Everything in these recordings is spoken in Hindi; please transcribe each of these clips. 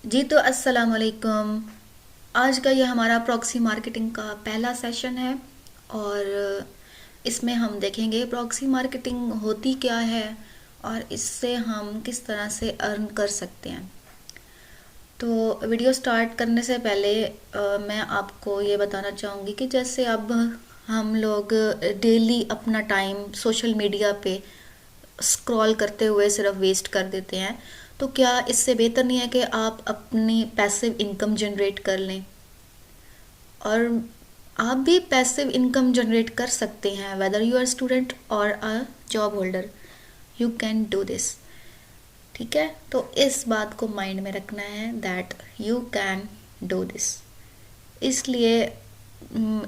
जी तो अस्सलाम वालेकुम। आज का ये हमारा प्रॉक्सी मार्केटिंग का पहला सेशन है और इसमें हम देखेंगे प्रॉक्सी मार्केटिंग होती क्या है और इससे हम किस तरह से अर्न कर सकते हैं। तो वीडियो स्टार्ट करने से पहले मैं आपको ये बताना चाहूँगी कि जैसे अब हम लोग डेली अपना टाइम सोशल मीडिया पे स्क्रॉल करते हुए सिर्फ वेस्ट कर देते हैं, तो क्या इससे बेहतर नहीं है कि आप अपनी पैसिव इनकम जनरेट कर लें। और आप भी पैसिव इनकम जनरेट कर सकते हैं, वेदर यू आर स्टूडेंट और a job holder, you can do this. ठीक है, तो इस बात को माइंड में रखना है that you can do this. इसलिए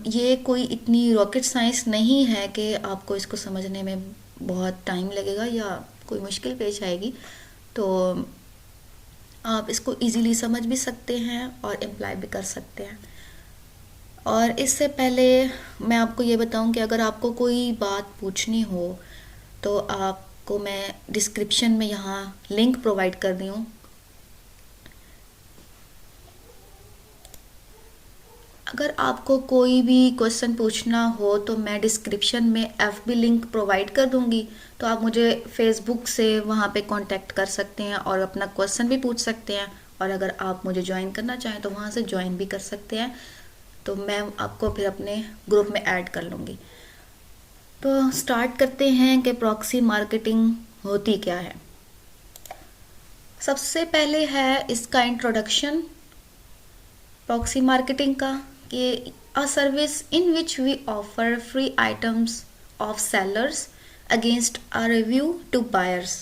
ये कोई इतनी रॉकेट साइंस नहीं है कि आपको इसको समझने में बहुत टाइम लगेगा या कोई मुश्किल पेश आएगी। तो आप इसको इजीली समझ भी सकते हैं और अप्लाई भी कर सकते हैं। और इससे पहले मैं आपको ये बताऊं कि अगर आपको कोई बात पूछनी हो तो आपको मैं डिस्क्रिप्शन में यहाँ लिंक प्रोवाइड कर दी हूँ। अगर आपको कोई भी क्वेश्चन पूछना हो तो मैं डिस्क्रिप्शन में एफबी लिंक प्रोवाइड कर दूंगी, तो आप मुझे फेसबुक से वहाँ पे कांटेक्ट कर सकते हैं और अपना क्वेश्चन भी पूछ सकते हैं। और अगर आप मुझे ज्वाइन करना चाहें तो वहाँ से ज्वाइन भी कर सकते हैं, तो मैं आपको फिर अपने ग्रुप में ऐड कर लूँगी। तो स्टार्ट करते हैं कि प्रॉक्सी मार्केटिंग होती क्या है। सबसे पहले है इसका इंट्रोडक्शन प्रॉक्सी मार्केटिंग का, कि a service in which we offer free items of sellers against a review to buyers.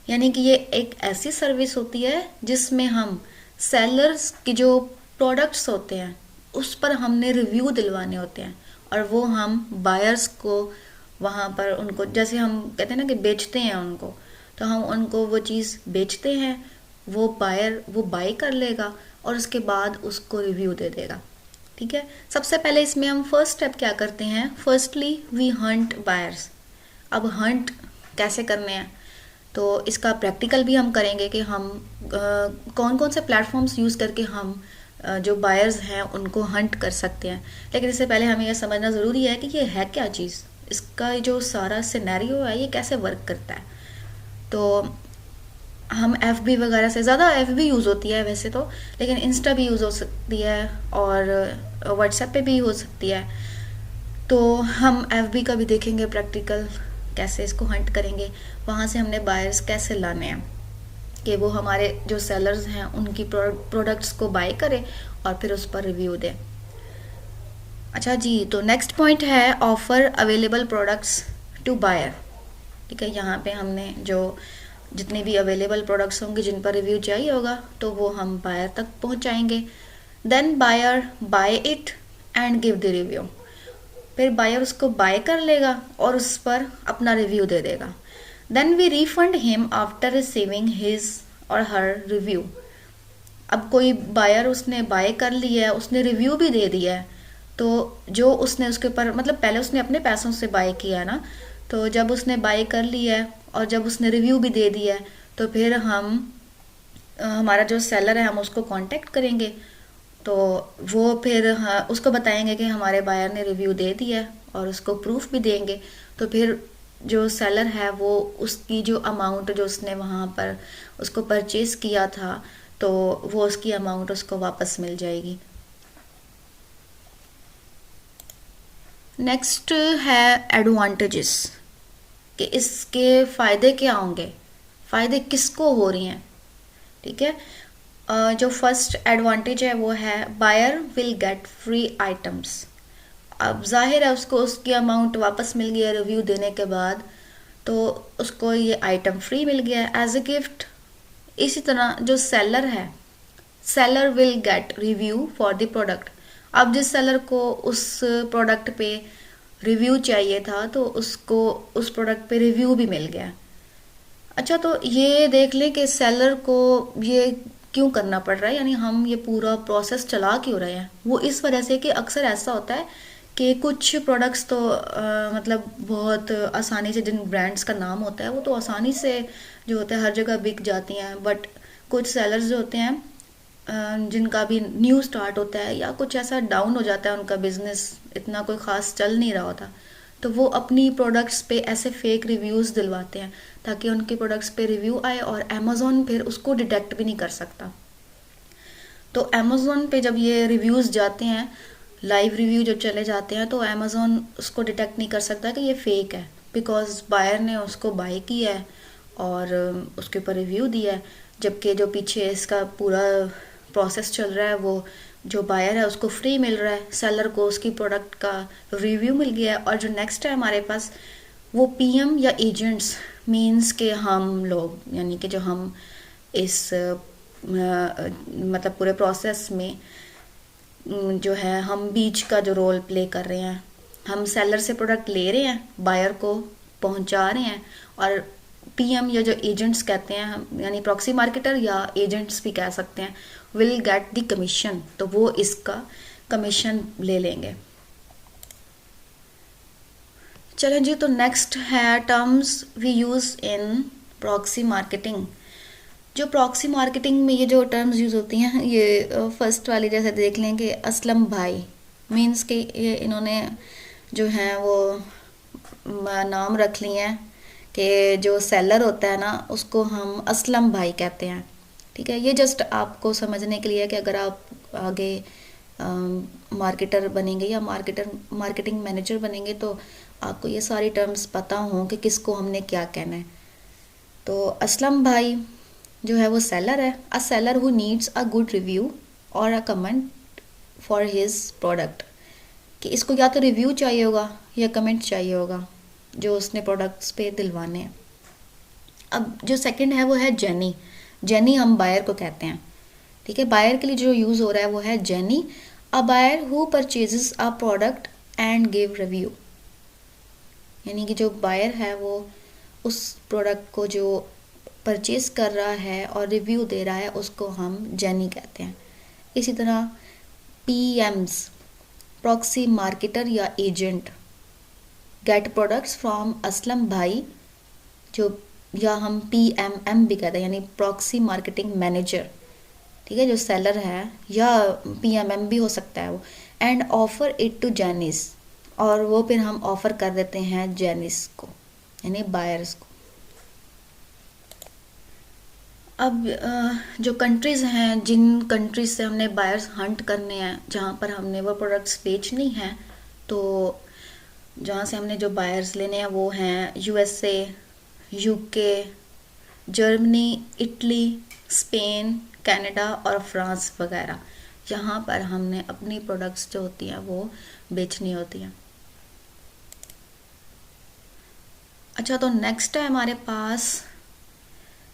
यानी कि ये एक ऐसी सर्विस होती है जिसमें हम सेलर्स की जो प्रोडक्ट्स होते हैं उस पर हमने रिव्यू दिलवाने होते हैं और वो हम बायर्स को वहाँ पर उनको, जैसे हम कहते हैं ना कि बेचते हैं उनको, तो हम उनको वो चीज़ बेचते हैं, वो बायर वो बाई कर लेगा और उसके बाद उसको रिव्यू दे देगा। ठीक है, सबसे पहले इसमें हम फर्स्ट स्टेप क्या करते हैं, फर्स्टली वी हंट बायर्स। अब हंट कैसे करने हैं, तो इसका प्रैक्टिकल भी हम करेंगे कि हम कौन कौन से प्लेटफॉर्म्स यूज़ करके हम जो बायर्स हैं उनको हंट कर सकते हैं। लेकिन इससे पहले हमें यह समझना ज़रूरी है कि ये है क्या चीज़, इसका जो सारा सिनेरियो है ये कैसे वर्क करता है। तो हम एफ बी वगैरह से, ज़्यादा एफ बी यूज़ होती है वैसे तो, लेकिन इंस्टा भी यूज़ हो सकती है और व्हाट्सएप पे भी हो सकती है। तो हम एफ बी का भी देखेंगे प्रैक्टिकल, कैसे इसको हंट करेंगे, वहाँ से हमने बायर्स कैसे लाने हैं कि वो हमारे जो सेलर्स हैं उनकी प्रोडक्ट्स को बाय करें और फिर उस पर रिव्यू दें। अच्छा जी, तो नेक्स्ट पॉइंट है offer available products to buyer. ठीक है, यहाँ पे हमने जो जितने भी अवेलेबल प्रोडक्ट्स होंगे जिन पर रिव्यू चाहिए होगा तो वो हम बायर तक पहुँचाएंगे। Then buyer buy it and give the review. फिर बायर उसको बाय कर लेगा और उस पर अपना रिव्यू दे देगा। Then we refund him after receiving his और हर रिव्यू। अब कोई बायर उसने बाय कर लिया है, उसने रिव्यू भी दे दिया है, तो जो उसने उसके ऊपर, मतलब पहले उसने अपने पैसों से बाय किया है ना, तो जब उसने बाय कर लिया है और जब उसने रिव्यू भी दे दिया है तो फिर हम हमारा जो सेलर है हम उसको कांटेक्ट करेंगे। तो वो फिर हाँ, उसको बताएंगे कि हमारे बायर ने रिव्यू दे दिया है और उसको प्रूफ भी देंगे। तो फिर जो सेलर है वो उसकी जो अमाउंट जो उसने वहाँ पर उसको परचेज किया था तो वो उसकी अमाउंट उसको वापस मिल जाएगी। नेक्स्ट है एडवांटेजेस, कि इसके फ़ायदे क्या होंगे, फ़ायदे किसको हो रही हैं। ठीक है, जो फर्स्ट एडवांटेज है वो है buyer will get free items. अब जाहिर है उसको उसकी अमाउंट वापस मिल गया रिव्यू देने के बाद, तो उसको ये आइटम फ्री मिल गया एज ए गिफ्ट। इसी तरह जो सेलर है, seller will get review for the product. अब जिस सेलर को उस प्रोडक्ट पे रिव्यू चाहिए था तो उसको उस प्रोडक्ट पे रिव्यू भी मिल गया। अच्छा, तो ये देख लें कि सेलर को ये क्यों करना पड़ रहा है, यानी हम ये पूरा प्रोसेस चला क्यों रहे हैं। वो इस वजह से कि अक्सर ऐसा होता है कि कुछ प्रोडक्ट्स तो मतलब बहुत आसानी से, जिन ब्रांड्स का नाम होता है वो तो आसानी से जो होता है हर जगह बिक जाती हैं, बट कुछ सेलर्स जो होते हैं जिनका भी न्यू स्टार्ट होता है या कुछ ऐसा डाउन हो जाता है, उनका बिजनेस इतना कोई ख़ास चल नहीं रहा होता, तो वो अपनी प्रोडक्ट्स पे ऐसे फेक रिव्यूज़ दिलवाते हैं ताकि उनके प्रोडक्ट्स पे रिव्यू आए और अमेज़ॉन फिर उसको डिटेक्ट भी नहीं कर सकता। तो अमेज़ॉन पे जब ये रिव्यूज़ जाते हैं, लाइव रिव्यू जब चले जाते हैं, तो अमेज़ॉन उसको डिटेक्ट नहीं कर सकता कि ये फेक है, बिकॉज बायर ने उसको बाय किया है और उसके ऊपर रिव्यू दिया है, जबकि जो पीछे इसका पूरा प्रोसेस चल रहा है वो जो बायर है उसको फ्री मिल रहा है, सेलर को उसकी प्रोडक्ट का रिव्यू मिल गया है। और जो नेक्स्ट है हमारे पास वो पीएम या एजेंट्स, मीन्स के हम लोग, यानी कि जो हम इस मतलब पूरे प्रोसेस में जो है हम बीच का जो रोल प्ले कर रहे हैं, हम सेलर से प्रोडक्ट ले रहे हैं, बायर को पहुंचा रहे हैं, और पीएम या जो एजेंट्स कहते हैं हम, यानी प्रॉक्सी मार्केटर या एजेंट्स भी कह सकते हैं, विल गेट द कमीशन, तो वो इसका कमीशन ले लेंगे। चलें जी, तो नेक्स्ट है terms we use in proxy marketing. जो प्रॉक्सी मार्केटिंग में ये जो टर्म्स यूज़ होती हैं, ये फर्स्ट वाली जैसे देख लें कि असलम भाई, मीन्स कि ये इन्होंने जो है वो नाम रख लिए हैं कि जो सेलर होता है ना उसको हम असलम भाई कहते हैं। ठीक है, ये जस्ट आपको समझने के लिए है कि अगर आप आगे मार्केटर बनेंगे या मार्केटिंग मैनेजर बनेंगे तो आपको ये सारी टर्म्स पता हों कि किसको हमने क्या कहना है। तो असलम भाई जो है वो सेलर है, a seller who needs a good review और a comment for his product, कि इसको या तो रिव्यू चाहिए होगा या कमेंट चाहिए होगा जो उसने प्रोडक्ट्स पे दिलवाने हैं। अब जो सेकंड है वो है जेनी। जेनी हम बायर को कहते हैं। ठीक है, बायर के लिए जो यूज़ हो रहा है वो है Jenny, a buyer who purchases a product and give review, यानी कि जो बायर है वो उस प्रोडक्ट को जो परचेज कर रहा है और रिव्यू दे रहा है उसको हम जेनी कहते हैं। इसी तरह पीएम्स, प्रॉक्सी मार्केटर या agent, get products from Aslam भाई, जो या हम पीएमएम भी कहते हैं, यानी प्रॉक्सी मार्केटिंग मैनेजर। ठीक है, जो सेलर है, या पीएमएम भी हो सकता है वो, and offer it to Jennies, और वो फिर हम ऑफर कर देते हैं जेनिस को, यानी बायर्स को। अब जो कंट्रीज़ हैं, जिन कंट्रीज से हमने बायर्स हंट करने हैं, जहाँ पर हमने वो प्रोडक्ट्स बेचनी हैं, तो जहाँ से हमने जो बायर्स लेने हैं वो हैं USA, UK, Germany, Italy, Spain, Canada और फ्रांस वगैरह। यहाँ पर हमने अपनी प्रोडक्ट्स जो होती हैं वो बेचनी होती हैं। अच्छा, तो नेक्स्ट है हमारे पास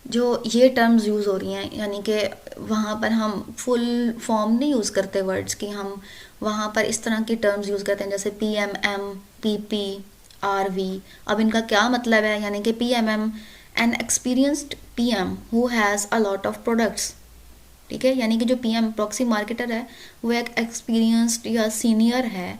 जो ये टर्म्स यूज़ हो रही हैं, यानी कि वहाँ पर हम फुल फॉर्म नहीं यूज़ करते वर्ड्स की, हम वहाँ पर इस तरह की टर्म्स यूज़ करते हैं जैसे P M M, P P, R V. अब इनका क्या मतलब है, यानी कि P M M, an experienced P M who has a lot of products. ठीक है, यानी कि जो पी एम प्रॉक्सी मार्केटर है वो एक एक्सपीरियंस्ड या सीनियर है,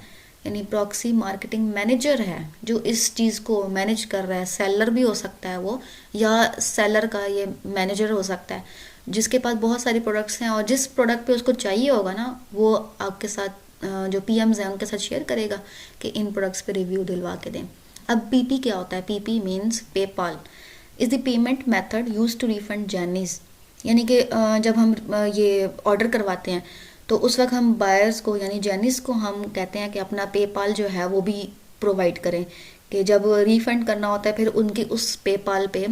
यानी प्रॉक्सी मार्केटिंग मैनेजर है जो इस चीज़ को मैनेज कर रहा है। सेलर भी हो सकता है वो, या सेलर का ये मैनेजर हो सकता है जिसके पास बहुत सारी प्रोडक्ट्स हैं, और जिस प्रोडक्ट पे उसको चाहिए होगा ना वो आपके साथ जो पीएम्स हैं उनके साथ शेयर करेगा कि इन प्रोडक्ट्स पे रिव्यू दिलवा के दें। अब पीपी क्या होता है? PP means PayPal is the payment method use to refund journeys, यानी कि जब हम ये ऑर्डर करवाते हैं तो उस वक्त हम बायर्स को यानी जर्नीस को हम कहते हैं कि अपना पेपाल जो है वो भी प्रोवाइड करें, कि जब रिफ़ंड करना होता है फिर उनकी उस पेपाल पे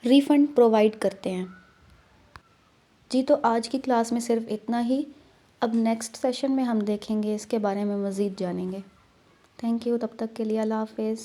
रिफ़ंड प्रोवाइड करते हैं। जी, तो आज की क्लास में सिर्फ इतना ही। अब नेक्स्ट सेशन में हम देखेंगे, इसके बारे में मज़ीद जानेंगे। थैंक यू, तब तक के लिए अल्लाह हाफिज़।